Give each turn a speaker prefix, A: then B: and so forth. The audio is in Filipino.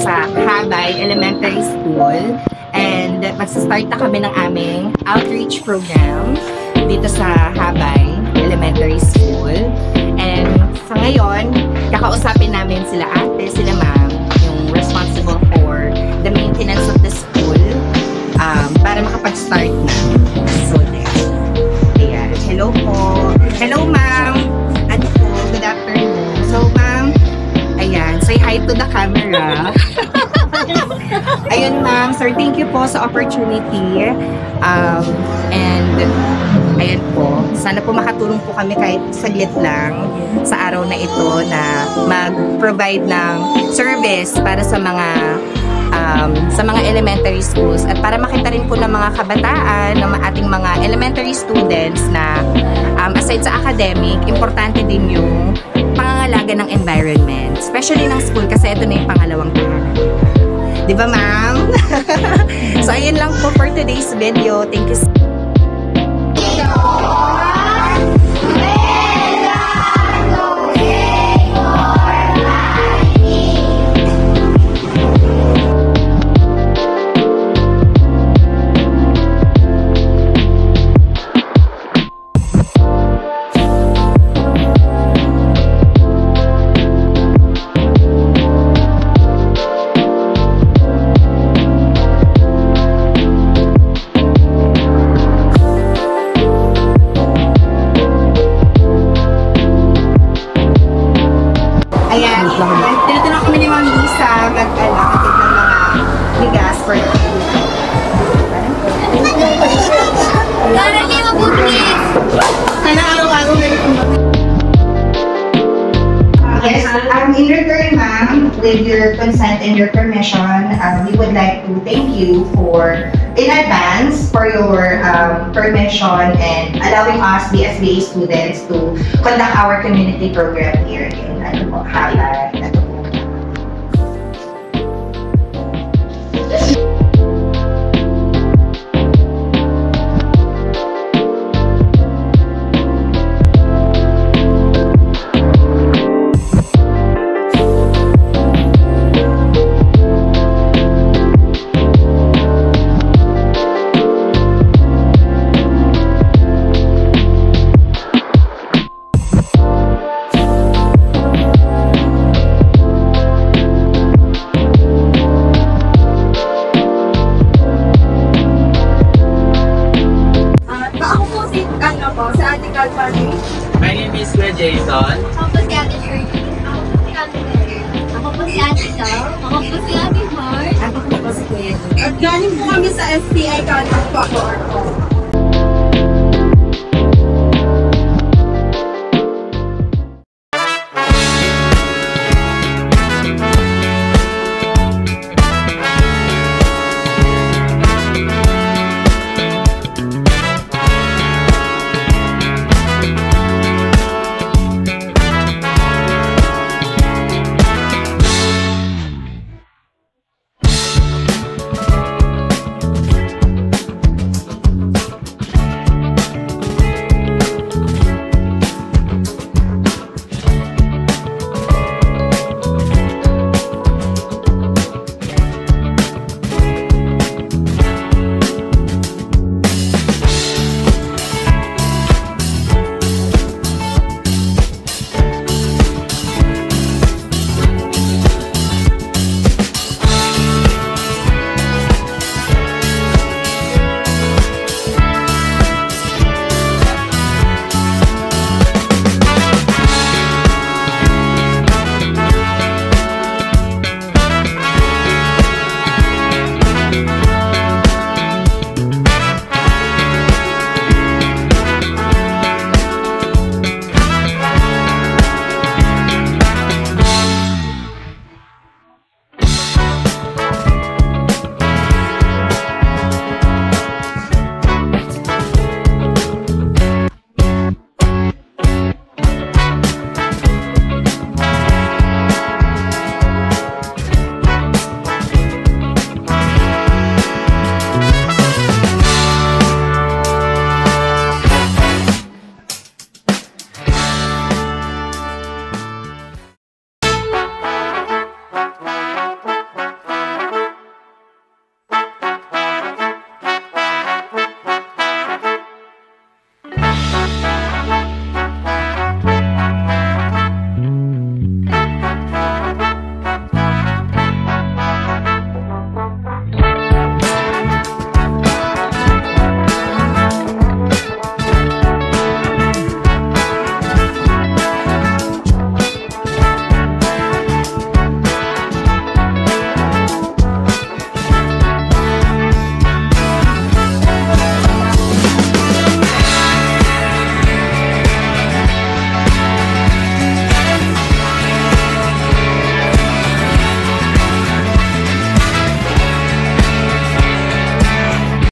A: sa Habay Elementary School. And magsa-start na kami ng aming outreach program dito sa Habay Elementary School. And sa ngayon, kakausapin namin sila ate, sila ma'am, yung responsible for the maintenance of the school para makapag-start na. So, there. Ayan. Hello po. Hello, ma'am. Ano po? Good afternoon. So, ma'am, ayan. Say hi to the camera. Ayun, ma'am. Sir, thank you po sa opportunity. And, ayan po. Sana po makatulong po kami kahit saglit lang sa araw na ito na mag-provide ng service para sa mga elementary schools at para makita rin po ng mga kabataan, ng ating mga elementary students na aside sa academic, importante din yung pangangalaga ng environment, especially ng school kasi ito na yung pangalawang tahanan. Di ba, ma'am? So, ayun lang po for today's video. Thank you so much. Ayan, tinatanong kami ni Ma'am Lisa mag-alakatid ng mga bigas for the Yes, in return, ma'am, with your consent and your permission, we would like to thank you in advance for your permission and allowing us, the SBA students, to conduct our community program here in Habay.
B: My name is Kuya Jason.
C: Ako po si Ate Shirley. Ako po si Ate Mary. Ako po si Ate Sal. Ako po si Ate Mart.
A: Ako po si Kuya.
D: At galing po kami sa STI College po.